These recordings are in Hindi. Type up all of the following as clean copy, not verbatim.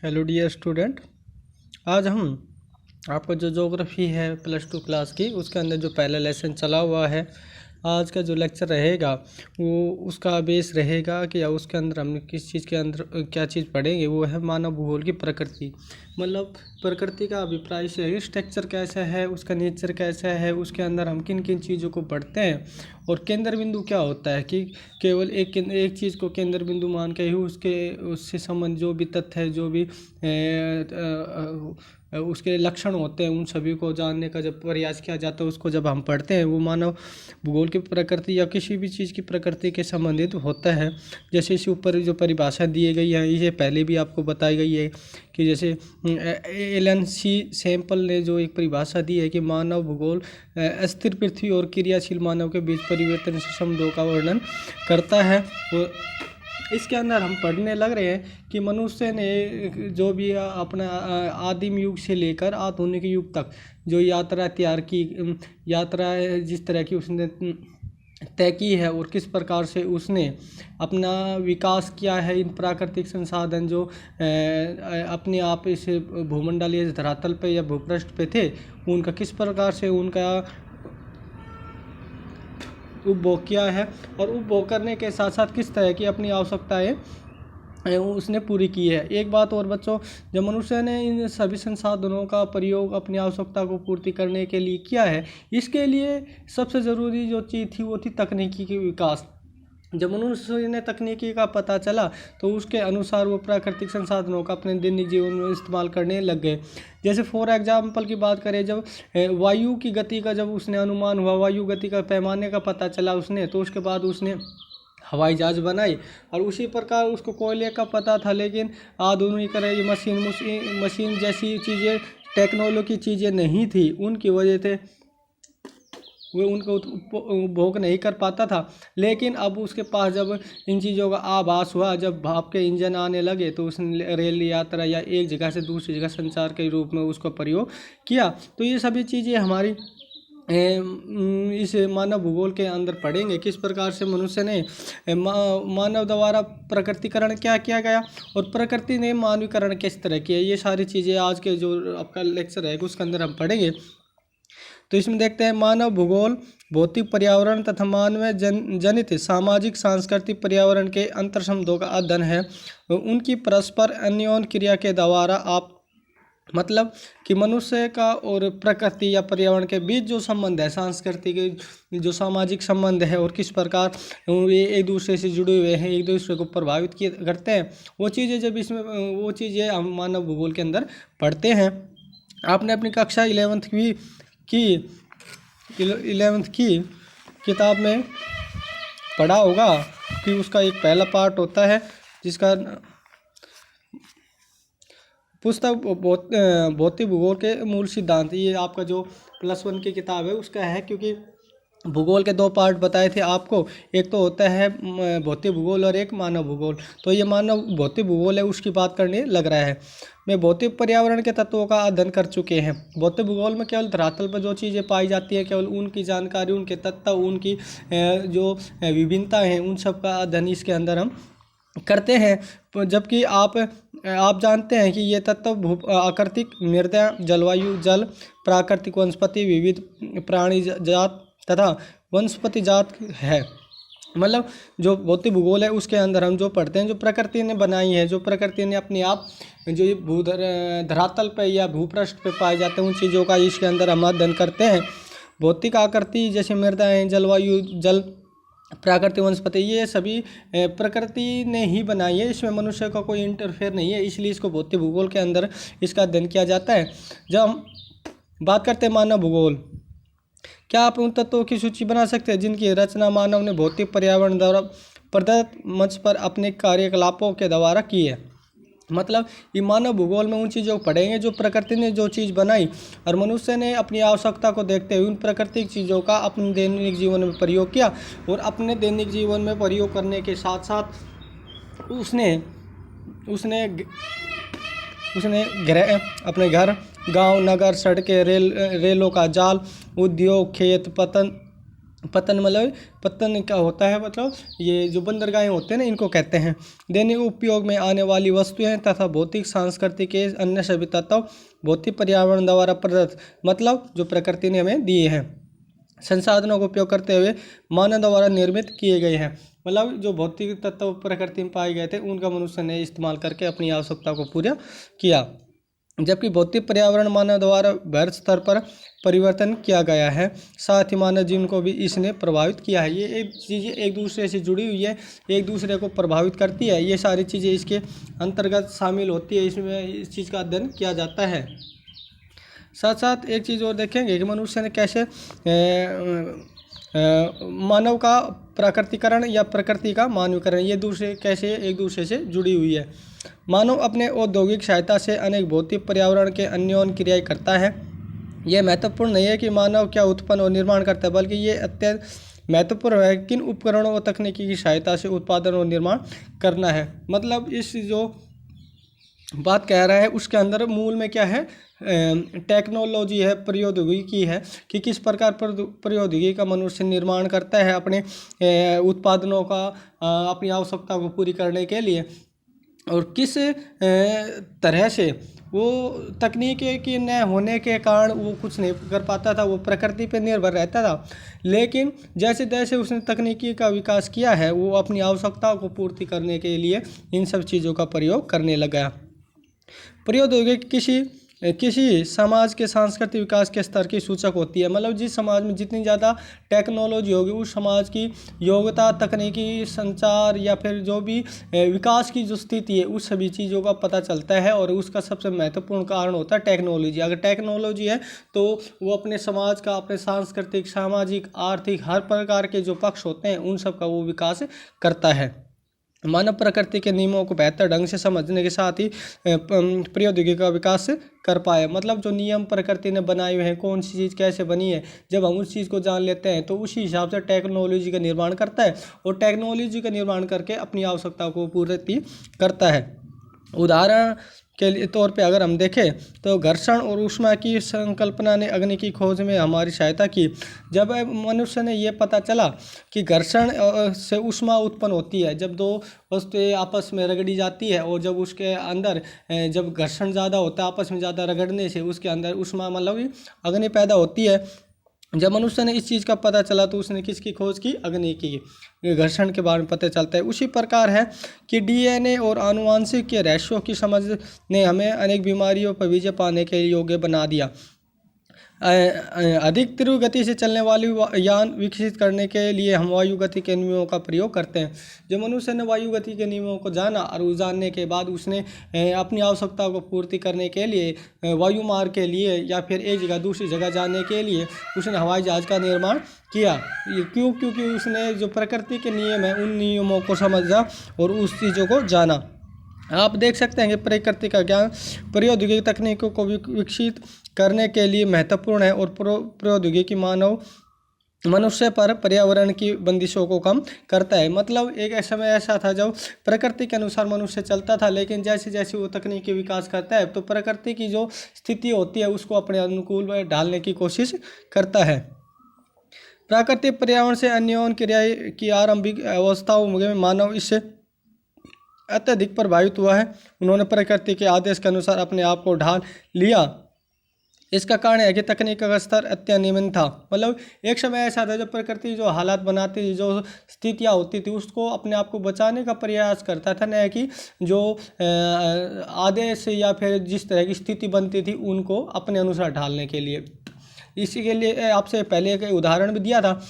Hello dear student. आज हम आपका जो ज्योग्राफी है +2 क्लास की उसके अंदर जो पहला लेसन चला हुआ है, आज का जो लेक्चर रहेगा वो उसका बेस रहेगा कि या उसके अंदर हम किस चीज़ के अंदर क्या चीज़ पढ़ेंगे। वो है मानव भूगोल की प्रकृति। मतलब प्रकृति का अभिप्राय से है स्ट्रक्चर कैसा है, उसका नेचर कैसा है, उसके अंदर हम किन किन चीज़ों को पढ़ते हैं और केंद्र बिंदु क्या होता है कि केवल एक चीज़ को केंद्र बिंदु मान के ही उससे संबंध जो भी तथ्य है, जो भी उसके लक्षण होते हैं, उन सभी को जानने का जब प्रयास किया जाता है, उसको जब हम पढ़ते हैं, वो मानव भूगोल की प्रकृति या किसी भी चीज़ की प्रकृति के संबंधित होता है। जैसे इस ऊपर जो परिभाषा दी गई है ये पहले भी आपको बताई गई है कि जैसे एलन सी सैंपल ने जो एक परिभाषा दी है कि मानव भूगोल अस्थिर पृथ्वी और क्रियाशील मानव के बीच परिवर्तनशील संबंधों का वर्णन करता है। इसके अंदर हम पढ़ने लग रहे हैं कि मनुष्य ने जो भी अपना आदिम युग से लेकर आधुनिक युग तक जो यात्रा तैयार की, यात्रा जिस तरह की उसने तय की है और किस प्रकार से उसने अपना विकास किया है, इन प्राकृतिक संसाधन जो अपने आप इस भूमंडलीय धरातल पे या भूपृष्ठ पे थे, उनका किस प्रकार से उनका उपभोग किया है और उपभोग करने के साथ साथ किस तरह की अपनी आवश्यकताएं उसने पूरी की है। एक बात और बच्चों, जब मनुष्य ने इन सभी संसाधनों का प्रयोग अपनी आवश्यकता को पूर्ति करने के लिए किया है, इसके लिए सबसे ज़रूरी जो चीज़ थी वो थी तकनीकी की विकास। जब मनुष्य ने तकनीकी का पता चला तो उसके अनुसार वो प्राकृतिक संसाधनों का अपने दैनिक जीवन में इस्तेमाल करने लग गए। जैसे फॉर एग्जाम्पल की बात करें, जब वायु की गति का जब उसने अनुमान हुआ, वायु गति का पैमाने का पता चला उसने, तो उसके बाद उसने हवाई जहाज बनाई। और उसी प्रकार उसको कोयले का पता था, लेकिन आधुनिक मशीन जैसी चीज़ें, टेक्नोलॉजी की चीज़ें नहीं थी, उनकी वजह से वो उनको उपभोग नहीं कर पाता था। लेकिन अब उसके पास जब इन चीज़ों का आभास हुआ, जब भाप के इंजन आने लगे, तो उसने रेल यात्रा या एक जगह से दूसरी जगह संचार के रूप में उसको प्रयोग किया। तो ये सभी चीज़ें हमारी इस मानव भूगोल के अंदर पढ़ेंगे, किस प्रकार से मनुष्य ने मानव द्वारा प्रकृतिकरण क्या किया गया और प्रकृति ने मानवीकरण किस तरह किया। ये सारी चीज़ें आज के जो आपका लेक्चर है उसके अंदर हम पढ़ेंगे। तो इसमें देखते हैं मानव भूगोल भौतिक पर्यावरण तथा मानव जनित सामाजिक सांस्कृतिक पर्यावरण के अंतर संबंधों का अध्ययन है। उनकी परस्पर अन्योन्य क्रिया के द्वारा आप मतलब कि मनुष्य का और प्रकृति या पर्यावरण के बीच जो संबंध है, सांस्कृतिक जो सामाजिक संबंध है और किस प्रकार ये एक दूसरे से जुड़े हुए हैं, एक दूसरे को प्रभावित किए करते हैं, वो चीज़ें जब इसमें वो चीज़ें हम मानव भूगोल के अंदर पढ़ते हैं। आपने अपनी कक्षा 11th की किताब में पढ़ा होगा कि उसका एक पहला पार्ट होता है जिसका पुस्तक भौतिक भूगोल के मूल सिद्धांत। ये आपका जो +1 की किताब है उसका है, क्योंकि भूगोल के 2 पार्ट बताए थे आपको, एक तो होता है भौतिक भूगोल और एक मानव भूगोल। तो ये मानव भौतिक भूगोल है, उसकी बात करने लग रहा है। मैं भौतिक पर्यावरण के तत्वों का अध्ययन कर चुके हैं। भौतिक भूगोल में केवल धरातल पर जो चीज़ें पाई जाती है, केवल उनकी जानकारी, उनके तत्व, उनकी जो विभिन्नता हैं, उन सब का अध्ययन इसके अंदर हम करते हैं। जबकि आप जानते हैं कि ये तत्व आकृतिक, मृदा, जलवायु, जल, प्राकृतिक वनस्पति, विविध प्राणी जात तथा वनस्पति जात है। मतलब जो भौतिक भूगोल है उसके अंदर हम जो पढ़ते हैं, जो प्रकृति ने बनाई है, जो प्रकृति ने अपने आप जो ये धरातल पे या भूपृष्ठ पे पाए जाते हैं, उन चीज़ों का इसके अंदर हम अध्ययन करते हैं। भौतिक आकृति जैसे मृदा है, जलवायु, जल, प्राकृतिक वनस्पति, ये सभी प्रकृति ने ही बनाई है, इसमें मनुष्य का कोई इंटरफेयर नहीं है, इसलिए इसको भौतिक भूगोल के अंदर इसका अध्ययन किया जाता है। जब हम बात करते हैं मानव भूगोल, क्या आप उन तत्वों की सूची बना सकते हैं जिनकी रचना मानव ने भौतिक पर्यावरण द्वारा प्रदत्त मंच पर अपने कार्यकलापों के द्वारा की है। मतलब ये मानव भूगोल में उन चीज़ों को पढ़ेंगे जो प्रकृति ने जो चीज़ बनाई और मनुष्य ने अपनी आवश्यकता को देखते हुए उन प्राकृतिक चीज़ों का अपने दैनिक जीवन में प्रयोग किया और अपने दैनिक जीवन में प्रयोग करने के साथ साथ उसने अपने घर, गांव, नगर, सड़कें, रेलों का जाल, उद्योग, खेत, पतन मतलब पतन क्या होता है, मतलब ये जो बंदरगाहें होते हैं ना, इनको कहते हैं। दैनिक उपयोग में आने वाली वस्तुएं तथा भौतिक सांस्कृतिक के अन्य सभी तत्व भौतिक पर्यावरण द्वारा प्रदत्त, मतलब जो प्रकृति ने हमें दिए हैं, संसाधनों का उपयोग करते हुए मानव द्वारा निर्मित किए गए हैं। मतलब जो भौतिक तत्व प्रकृति में पाए गए थे उनका मनुष्य ने इस्तेमाल करके अपनी आवश्यकता को पूरा किया, जबकि भौतिक पर्यावरण मानव द्वारा वृहद स्तर पर परिवर्तन किया गया है। साथ ही मानव जीवन को भी इसने प्रभावित किया है। ये एक चीज़ें एक दूसरे से जुड़ी हुई है, एक दूसरे को प्रभावित करती है। ये सारी चीज़ें इसके अंतर्गत शामिल होती है, इसमें इस चीज़ का अध्ययन किया जाता है। साथ साथ एक चीज़ और देखेंगे कि मनुष्य ने कैसे मानव का प्राकृतिकरण या प्रकृति का मानवीकरण, ये दूसरे कैसे एक दूसरे से जुड़ी हुई है। मानव अपने औद्योगिक सहायता से अनेक भौतिक पर्यावरण के अन्योन्य क्रियाएं करता है। यह महत्वपूर्ण नहीं है कि मानव क्या उत्पन्न और निर्माण करता है, बल्कि ये अत्यंत महत्वपूर्ण है किन उपकरणों और तकनीकी की सहायता से उत्पादन और निर्माण करना है। मतलब इस जो बात कह रहा है उसके अंदर मूल में क्या है, टेक्नोलॉजी है, प्रौद्योगिकी है, कि किस प्रकार प्रौद्योगिकी का मनुष्य निर्माण करता है अपने उत्पादनों का अपनी आवश्यकता को पूरी करने के लिए, और किस तरह से वो तकनीक के न होने के कारण वो कुछ नहीं कर पाता था, वो प्रकृति पर निर्भर रहता था। लेकिन जैसे जैसे उसने तकनीकी का विकास किया है, वो अपनी आवश्यकताओं को पूर्ति करने के लिए इन सब चीज़ों का प्रयोग करने लगा। प्रौद्योगिकी किसी समाज के सांस्कृतिक विकास के स्तर की सूचक होती है। मतलब जिस समाज में जितनी ज़्यादा टेक्नोलॉजी होगी, उस समाज की योग्यता, तकनीकी, संचार या फिर जो भी विकास की जो स्थिति है, उस सभी चीज़ों का पता चलता है। और उसका सबसे महत्वपूर्ण कारण होता है टेक्नोलॉजी। अगर टेक्नोलॉजी है तो वो अपने समाज का, अपने सांस्कृतिक, सामाजिक, आर्थिक हर प्रकार के जो पक्ष होते हैं उन सब का वो विकास करता है। मानव प्रकृति के नियमों को बेहतर ढंग से समझने के साथ ही प्रौद्योगिकी का विकास कर पाए। मतलब जो नियम प्रकृति ने बनाए हुए हैं, कौन सी चीज़ कैसे बनी है, जब हम उस चीज़ को जान लेते हैं तो उसी हिसाब से टेक्नोलॉजी का निर्माण करता है, और टेक्नोलॉजी का निर्माण करके अपनी आवश्यकता को पूर्ति करता है। उदाहरण के लिए तौर पे अगर हम देखें तो घर्षण और ऊष्मा की संकल्पना ने अग्नि की खोज में हमारी सहायता की। जब मनुष्य ने ये पता चला कि घर्षण से ऊष्मा उत्पन्न होती है, जब दो वस्तुएं आपस में रगड़ी जाती है, और जब उसके अंदर जब घर्षण ज़्यादा होता है, आपस में ज़्यादा रगड़ने से उसके अंदर ऊष्मा मतलब अग्नि पैदा होती है। जब मनुष्य ने इस चीज़ का पता चला तो उसने किसकी खोज की, अग्नि की। घर्षण के बारे में पता चलता है। उसी प्रकार है कि डीएनए और आनुवांशिक के रहस्यों की समझ ने हमें अनेक बीमारियों पर विजय पाने के योग्य बना दिया। अधिक तीव्र गति से चलने वाली यान विकसित करने के लिए हम वायु गति के नियमों का प्रयोग करते हैं। जब मनुष्य ने वायु गति के नियमों को जाना, और उस जानने के बाद उसने अपनी आवश्यकता को पूर्ति करने के लिए वायु मार्ग के लिए या फिर एक जगह दूसरी जगह जाने के लिए उसने हवाई जहाज़ का निर्माण किया। क्यों? क्योंकि उसने जो प्रकृति के नियम है उन नियमों को समझा और उस चीज़ों को जाना। आप देख सकते हैं कि प्रकृति का ज्ञान प्रौद्योगिकी तकनीकों को विकसित करने के लिए महत्वपूर्ण है, और प्रौद्योगिकी मनुष्य पर पर्यावरण की बंदिशों को कम करता है। मतलब एक समय ऐसा था जब प्रकृति के अनुसार मनुष्य चलता था, लेकिन जैसे जैसे वो तकनीकी विकास करता है तो प्रकृति की जो स्थिति होती है उसको अपने अनुकूल में ढालने की कोशिश करता है। प्राकृतिक पर्यावरण से अन्योन्य क्रिया की आरंभिक अवस्थाओं में मानव इससे अत्यधिक प्रभावित हुआ है। उन्होंने प्रकृति के आदेश के अनुसार अपने आप को ढाल लिया। इसका कारण है कि तकनीक का स्तर अत्यनियमित था। मतलब एक समय ऐसा था जब प्रकृति जो हालात बनाती थी, जो स्थितियाँ होती थी, उसको अपने आप को बचाने का प्रयास करता था, न कि जो आदेश या फिर जिस तरह की स्थिति बनती थी उनको अपने अनुसार ढालने के लिए। इसी के लिए आपसे पहले एक उदाहरण भी दिया था।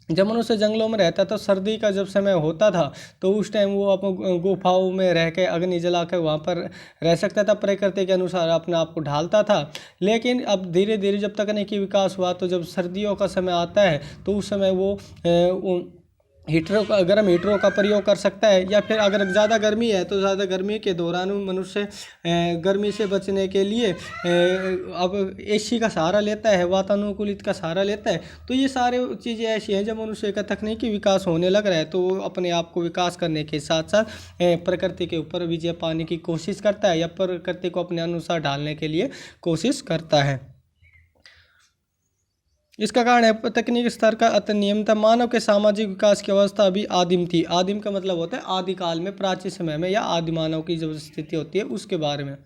जब मनुष्य जंगलों में रहता था, सर्दी का जब समय होता था तो उस टाइम वो अपने गुफाओं में रह के अग्नि जला कर वहाँ पर रह सकता था, प्रकृति के अनुसार अपने आप को ढालता था। लेकिन अब धीरे धीरे जब तकनीकी विकास हुआ तो जब सर्दियों का समय आता है तो उस समय वो हीटरों का, गर्म हीटरों का प्रयोग कर सकता है। या फिर अगर ज़्यादा गर्मी है तो ज़्यादा गर्मी के दौरान मनुष्य गर्मी से बचने के लिए अब एसी का सहारा लेता है, वातानुकूलित का सहारा लेता है। तो ये सारे चीज़ें ऐसी हैं जब मनुष्य का तकनीकी विकास होने लग रहा है तो वो अपने आप को विकास करने के साथ साथ प्रकृति के ऊपर विजय पाने की कोशिश करता है, या प्रकृति को अपने अनुसार ढालने के लिए कोशिश करता है। इसका कारण है तकनीकी स्तर का अनियमितता। मानव के सामाजिक विकास की अवस्था अभी आदिम थी। आदिम का मतलब होता है आदिकाल में, प्राचीन समय में, या आदि मानव की जो स्थिति होती है उसके बारे में।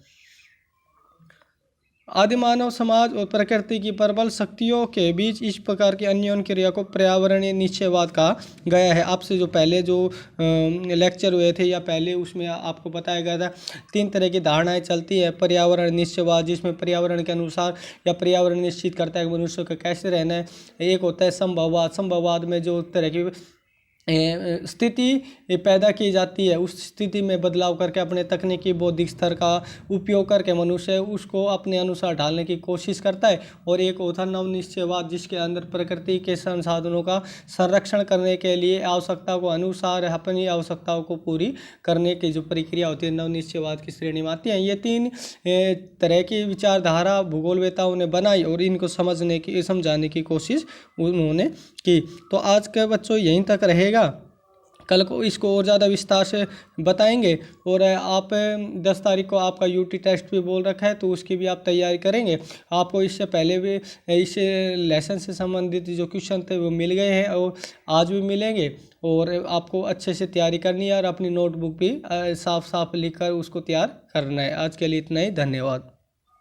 आदिमानव समाज और प्रकृति की प्रबल शक्तियों के बीच इस प्रकार की अन्योन्य क्रिया को पर्यावरणीय निश्चयवाद कहा गया है। आपसे जो पहले जो लेक्चर हुए थे या पहले उसमें आपको बताया गया था 3 तरह की धारणाएं चलती है। पर्यावरण निश्चयवाद, जिसमें पर्यावरण के अनुसार या पर्यावरण निश्चित करता है कि मनुष्य को कैसे रहना है। एक होता है संभववाद। संभववाद में जो तरह की स्थिति पैदा की जाती है, उस स्थिति में बदलाव करके अपने तकनीकी बौद्धिक स्तर का उपयोग करके मनुष्य उसको अपने अनुसार ढालने की कोशिश करता है। और एक होता नवनिश्चयवाद, जिसके अंदर प्रकृति के संसाधनों का संरक्षण करने के लिए आवश्यकता को अनुसार अपनी आवश्यकताओं को पूरी करने की जो प्रक्रिया होती है, नवनिश्चयवाद की श्रेणी में आती है। ये 3 तरह की विचारधारा भूगोलवेताओं ने बनाई और इनको समझाने की कोशिश उन्होंने की। तो आज के बच्चों यहीं तक रहेगा। कल को इसको और ज़्यादा विस्तार से बताएंगे। और आप 10 तारीख को आपका यूटी टेस्ट भी बोल रखा है, तो उसकी भी आप तैयारी करेंगे। आपको इससे पहले भी इस लेसन से संबंधित जो क्वेश्चन थे वो मिल गए हैं और आज भी मिलेंगे। और आपको अच्छे से तैयारी करनी है और अपनी नोटबुक भी साफ साफ लिख कर उसको तैयार करना है। आज के लिए इतना ही, धन्यवाद।